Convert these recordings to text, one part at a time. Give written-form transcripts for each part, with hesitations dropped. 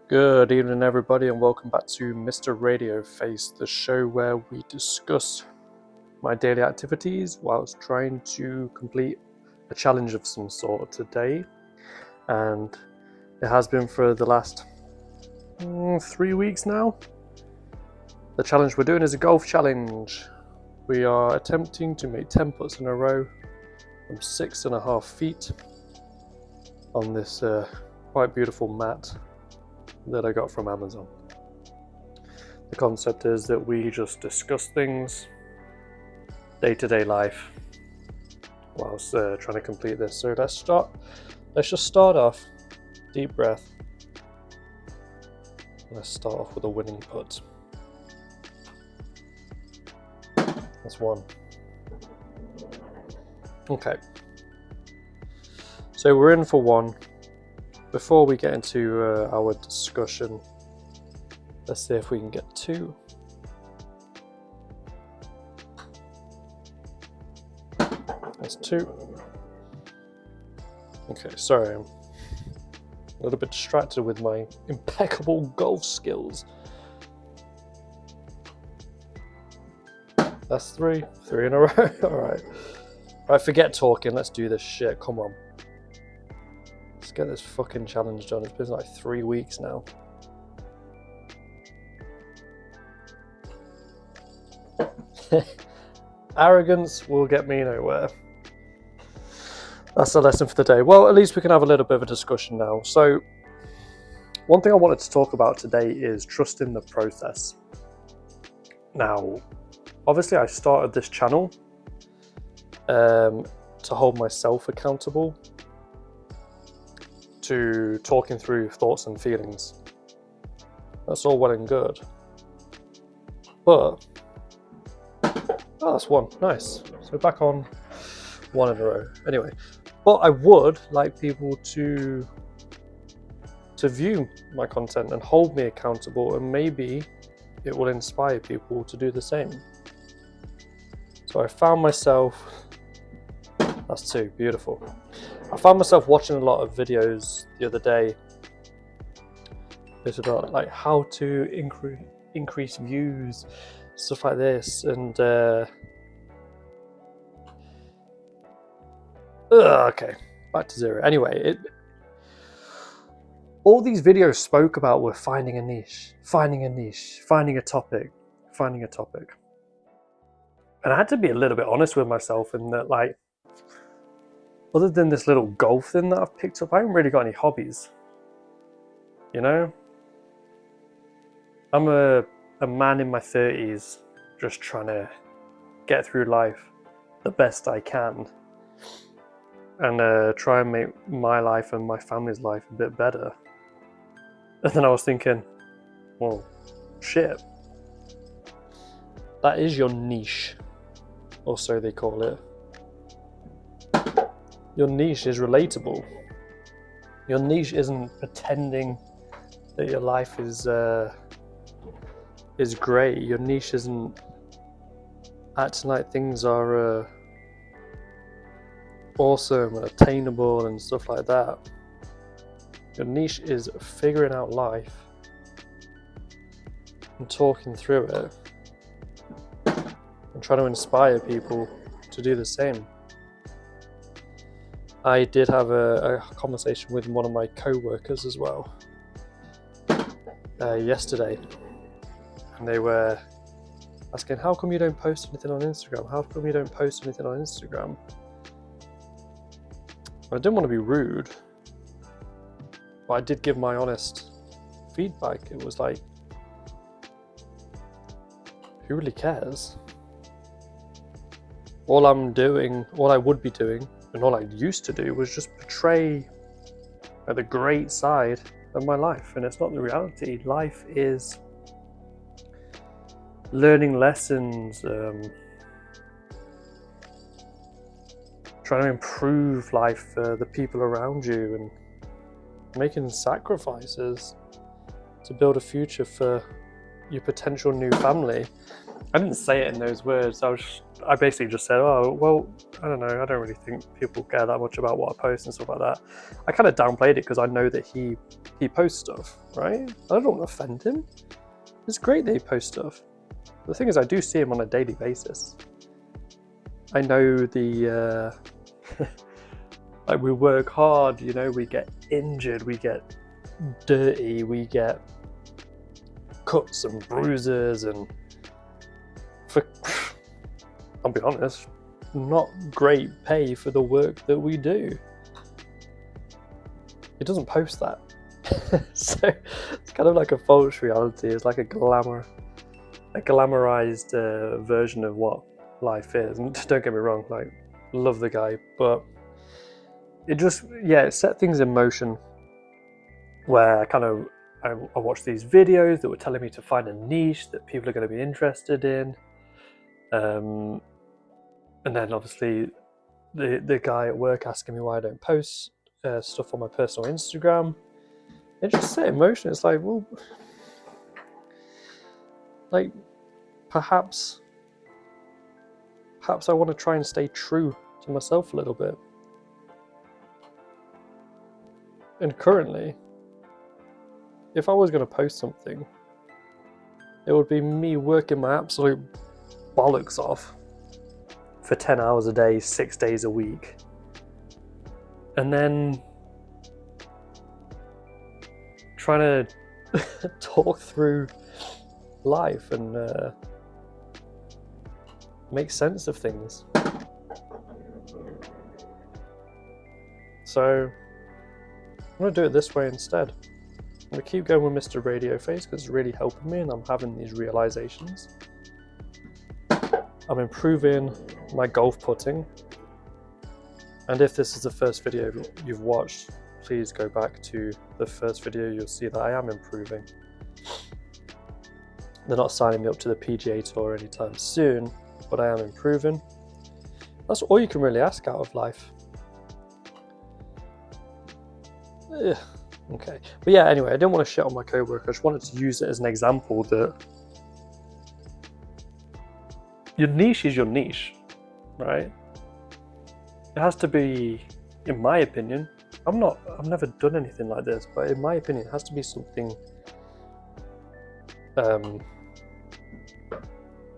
Good evening, everybody, and welcome back to Mr. Radio Face, the show where we discuss my daily activities whilst trying to complete a challenge of some sort today. And it has been for the last 3 weeks now. The challenge we're doing is a golf challenge. We are attempting to make 10 putts in a row from 6.5 feet on this quite beautiful mat that I got from Amazon. The concept is that we just discuss things, day-to-day life, whilst trying to complete this. So let's just start off. Deep breath. Let's start off with a winning putt. That's one. Okay. So we're in for one. Before we get into our discussion, let's see if we can get two. That's two. Okay, sorry, I'm a little bit distracted with my impeccable golf skills. That's three in a row. Alright, forget talking, let's do this shit, come on. Let's get this fucking challenge done. It's been like 3 weeks now. Arrogance will get me nowhere. That's the lesson for the day. Well, at least we can have a little bit of a discussion now. So, one thing I wanted to talk about today is trusting the process. Now, obviously I started this channel to hold myself accountable to talking through thoughts and feelings. That's all well and good. But, oh, that's one, nice. So back on one in a row. Anyway, but I would like people to view my content and hold me accountable, and maybe it will inspire people to do the same. So I found myself, that's two, beautiful. I found myself watching a lot of videos the other day. It's about like how to increase views, stuff like this, and okay, back to zero. Anyway, all these videos spoke about were finding a niche, finding a topic. And I had to be a little bit honest with myself in that, like, other than this little golf thing that I've picked up, I haven't really got any hobbies. You know? I'm a man in my 30s just trying to get through life the best I can and try and make my life and my family's life a bit better. And then I was thinking, well, shit. That is your niche, or so they call it. Your niche is relatable. Your niche isn't pretending that your life is great. Your niche isn't acting like things are awesome and attainable and stuff like that. Your niche is figuring out life and talking through it and trying to inspire people to do the same. I did have a conversation with one of my co-workers as well yesterday, and they were asking, how come you don't post anything on Instagram? I didn't want to be rude, but I did give my honest feedback. It was like, who really cares? All I would be doing, and all I used to do, was just portray the great side of my life, and it's not the reality. Life is learning lessons, trying to improve life for the people around you, and making sacrifices to build a future for your potential new family. I didn't say it in those words. I basically just said, oh, well, I don't know. I don't really think people care that much about what I post and stuff like that. I kind of downplayed it because I know that he posts stuff, right? I don't want to offend him. It's great that he posts stuff. The thing is, I do see him on a daily basis. I know the, like, we work hard, you know, we get injured, we get dirty, we get cuts and bruises, and I'll be honest, not great pay for the work that we do. He doesn't post that. So it's kind of like a false reality. It's like a glamorized version of what life is. And don't get me wrong, like, love the guy, but it just, it set things in motion where I watched these videos that were telling me to find a niche that people are going to be interested in. And then obviously the guy at work asking me why I don't post stuff on my personal Instagram. It just set in motion. It's like, well, like, perhaps I want to try and stay true to myself a little bit. And currently, if I was going to post something, it would be me working my absolute bollocks off for 10 hours a day, 6 days a week. And then trying to talk through life and make sense of things. So I'm going to do it this way instead. I'm going to keep going with Mr. Radio Face because it's really helping me and I'm having these realizations. I'm improving my golf putting. And if this is the first video you've watched, please go back to the first video. You'll see that I am improving. They're not signing me up to the PGA Tour anytime soon, but I am improving. That's all you can really ask out of life. Okay, but yeah, anyway, I didn't want to shit on my co-worker. I just wanted to use it as an example that your niche is your niche, right? It has to be, in my opinion, I've never done anything like this, but in my opinion, it has to be something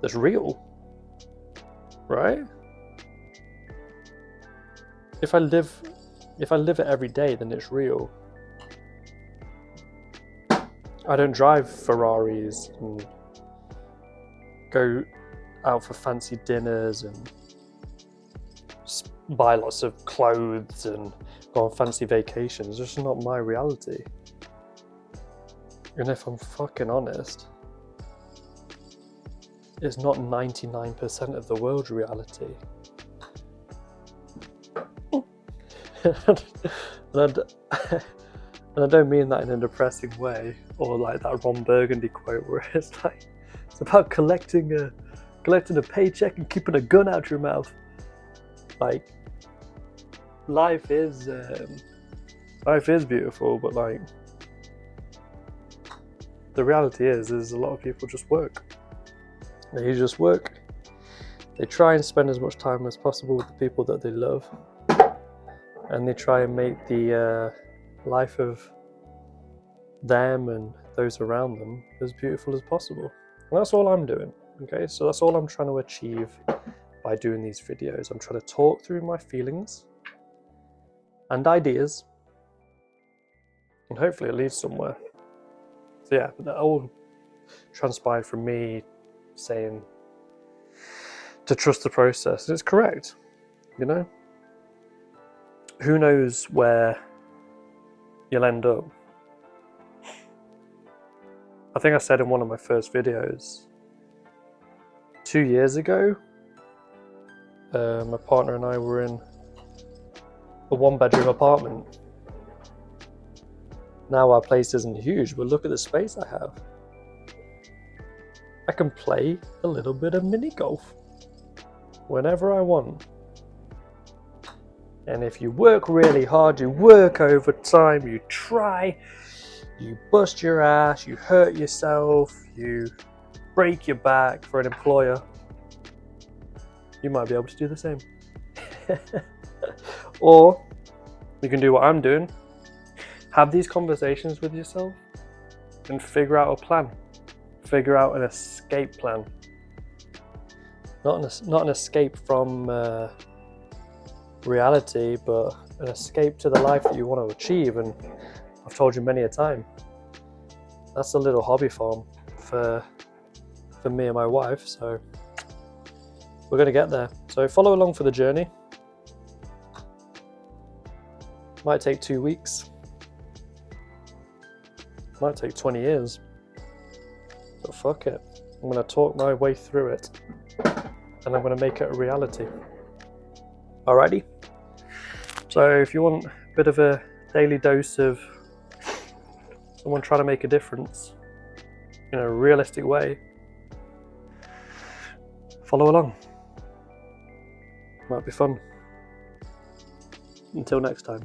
that's real, right? If I live it every day, then it's real. I don't drive Ferraris and go out for fancy dinners and buy lots of clothes and go on fancy vacations. It's just not my reality. And if I'm fucking honest, it's not 99% of the world's reality. And I don't mean that in a depressing way, or like that Ron Burgundy quote where it's like, it's about collecting a paycheck and keeping a gun out your mouth. Like, life is beautiful, but like, the reality is a lot of people just work. They just work. They try and spend as much time as possible with the people that they love, and they try and make the life of them and those around them as beautiful as possible. And that's all I'm doing. Okay, so that's all I'm trying to achieve by doing these videos. I'm trying to talk through my feelings and ideas, and hopefully it leads somewhere. So yeah, that all transpired from me saying to trust the process. It's correct, you know? Who knows where you'll end up? I think I said in one of my first videos, 2 years ago, my partner and I were in a one-bedroom apartment. Now our place isn't huge, but look at the space I have. I can play a little bit of mini golf whenever I want. And if you work really hard, you work overtime, you try, you bust your ass, you hurt yourself, you break your back for an employer, you might be able to do the same. Or you can do what I'm doing. Have these conversations with yourself and figure out a plan. Figure out an escape plan. Not an escape from reality, but an escape to the life that you want to achieve. And I've told you many a time, that's a little hobby farm for me and my wife. So we're going to get there. So follow along for the journey. Might take 2 weeks. Might take 20 years. But fuck it. I'm going to talk my way through it. And I'm going to make it a reality. Alrighty? So if you want a bit of a daily dose of someone trying to make a difference in a realistic way, follow along. Might be fun. Until next time.